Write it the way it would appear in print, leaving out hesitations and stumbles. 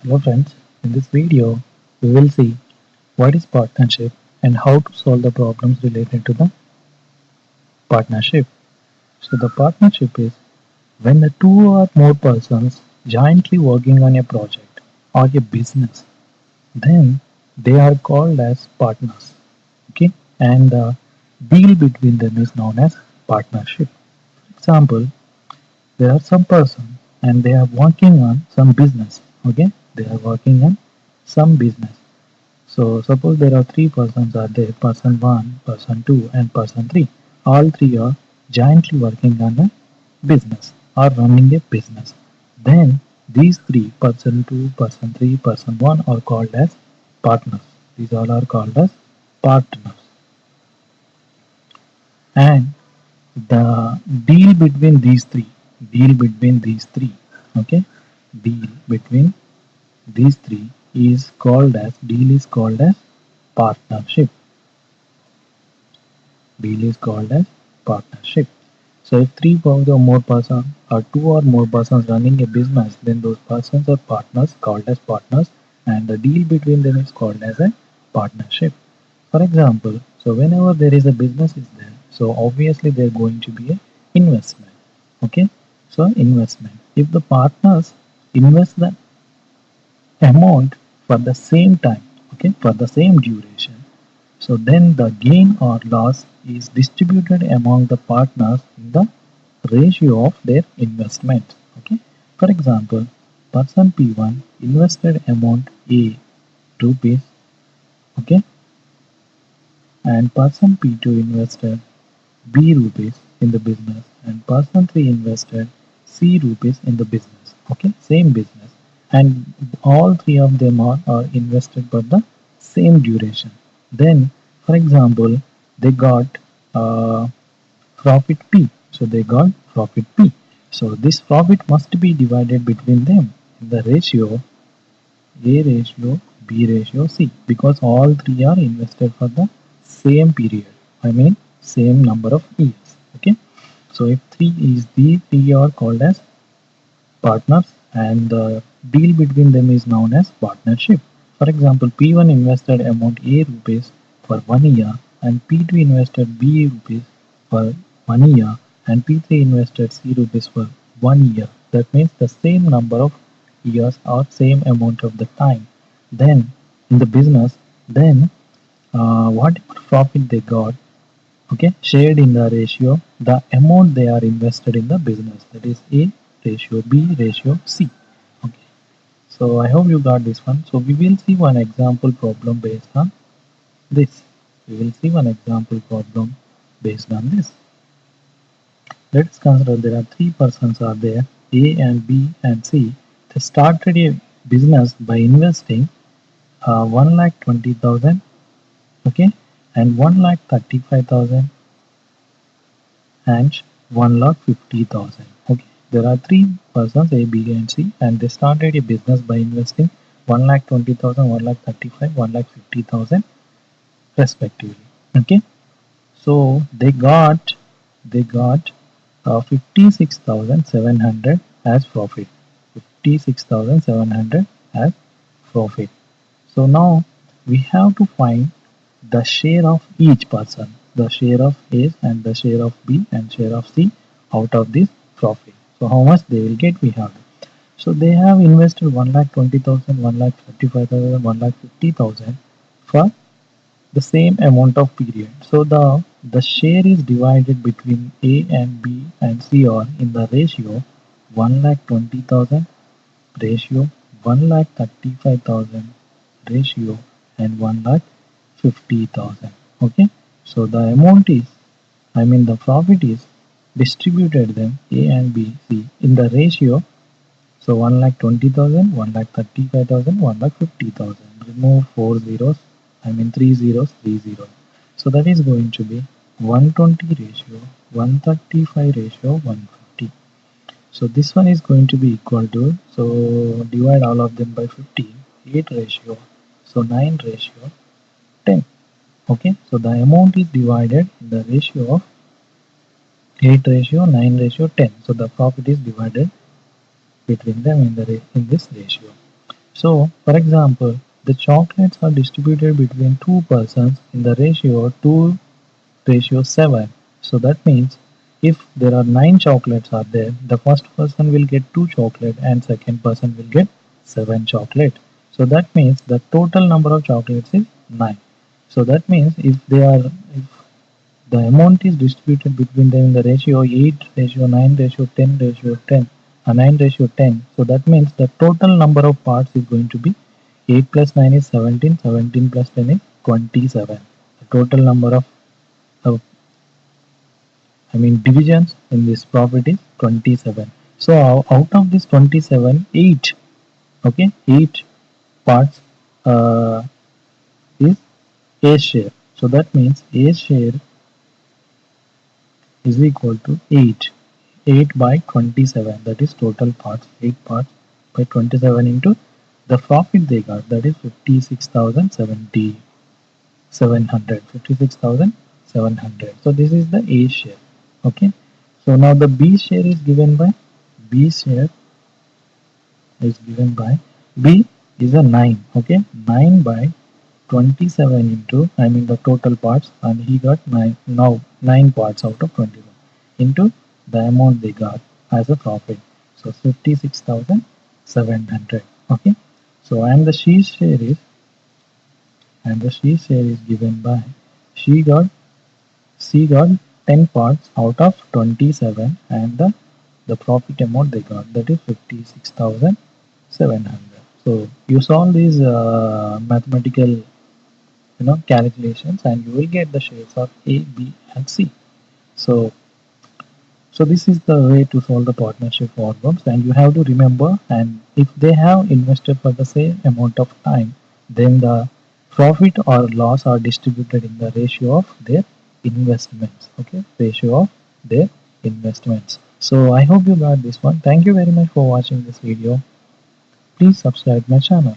Hello friends, in this video we will see what is partnership and how to solve the problems related to the partnership. So the partnership is when the two or more persons jointly working on a project or a business, then they are called as partners. Okay, and the deal between them is known as partnership. For example, there are some person and they are working on some business. Okay, they are working on some business. So suppose there are three persons are there, person 1, person 2 and person 3. All three are jointly working on a business or running a business. Then these three, person 2, person 3, person 1 are called as partners. These all are called as partners. And the deal between these three, okay, deal between these three is called as partnership. Deal is called as partnership. So if three or more persons or two or more persons running a business, then those persons are partners called as partners, and the deal between them is called as a partnership. For example, so whenever there is a business is there, so obviously there going to be a investment. Okay, so investment. If the partners invest the amount for the same time, okay, for the same duration, so then the gain or loss is distributed among the partners in the ratio of their investment. Okay, for example, person P1 invested amount A rupees, okay, and person P2 invested B rupees in the business, and person 3 invested C rupees in the business. Okay, same business, and all three of them are invested for the same duration. Then, for example, they got uh, profit P. So they got profit P. So this profit must be divided between them in the ratio A ratio B ratio C, because all three are invested for the same period. I mean same number of years. Okay. So if three is the three are called as partners, and the deal between them is known as partnership. For example, P1 invested amount A rupees for 1 year, and P2 invested B rupees for 1 year, and P3 invested C rupees for 1 year. That means the same number of years or same amount of the time. Then in the business, then whatever profit they got, okay, shared in the ratio the amount they are invested in the business, that is A ratio B ratio C. Okay, so I hope you got this one. So we will see one example problem based on this. We will see one example problem based on this. Let's consider there are three persons are there, A and B and C. They started a business by investing 1,20,000, okay, and 1,35,000 and 1,50,000. Okay, there are three persons A, B, and C, and they started a business by investing 1,20,000, 1,35,000, 1,50,000 respectively. Okay, so they got 56,700 as profit. 56,700 as profit. So now we have to find the share of each person, the share of A and the share of B and share of C out of this profit. So how much they will get, we have. So they have invested 1,20,000, 1,35,000, 1,50,000 for the same amount of period. So the share is divided between A and B and C are in the ratio 1,20,000 ratio, 1,35,000 ratio, and 1,50,000. Okay, so the amount is, I mean the profit is distributed them A and B, C in the ratio. So 1,20,000, 1,35,000, 1,50,000. Remove four zeros, I mean three zeros, three zeros. So that is going to be 120 ratio, 135 ratio, 150. So this one is going to be equal to, so divide all of them by 15, 8 ratio, so 9 ratio, 10. Okay, so the amount is divided in the ratio of 8 ratio, 9 ratio, 10. So the profit is divided between them in this ratio. So, for example, the chocolates are distributed between two persons in the ratio 2:7. So that means if there are 9 chocolates are there, the first person will get 2 chocolate and second person will get 7 chocolate. So that means the total number of chocolates is 9. So that means if the amount is distributed between them in the ratio 8 ratio 9 ratio 10 ratio 10 9 ratio 10. So that means the total number of parts is going to be 8 plus 9 is 17, 17 plus 10 is 27. The total number of divisions in this profit is 27. So out of this 27, 8, okay, 8 parts is A share. So that means A share is equal to 8. 8 by 27, that is total parts. 8 parts by 27 into the profit they got, that is 56,700. So this is the A share. Okay. So now the B share is given by B share is given by B is a 9. Okay. 9 by 27 into the total parts, and he got 9, now 9 parts out of 21 into the amount they got as a profit. So 56,700. Okay. So and the she share is given by she got she got 10 parts out of 27, and the profit amount they got, that is 56,700. So you solve these mathematical calculations and you will get the shares of A, B and C. So this is the way to solve the partnership problems, and you have to remember, and if they have invested for the same amount of time, then the profit or loss are distributed in the ratio of their investments. Okay, ratio of their investments. So I hope you got this one. Thank you very much for watching this video. Please subscribe my channel.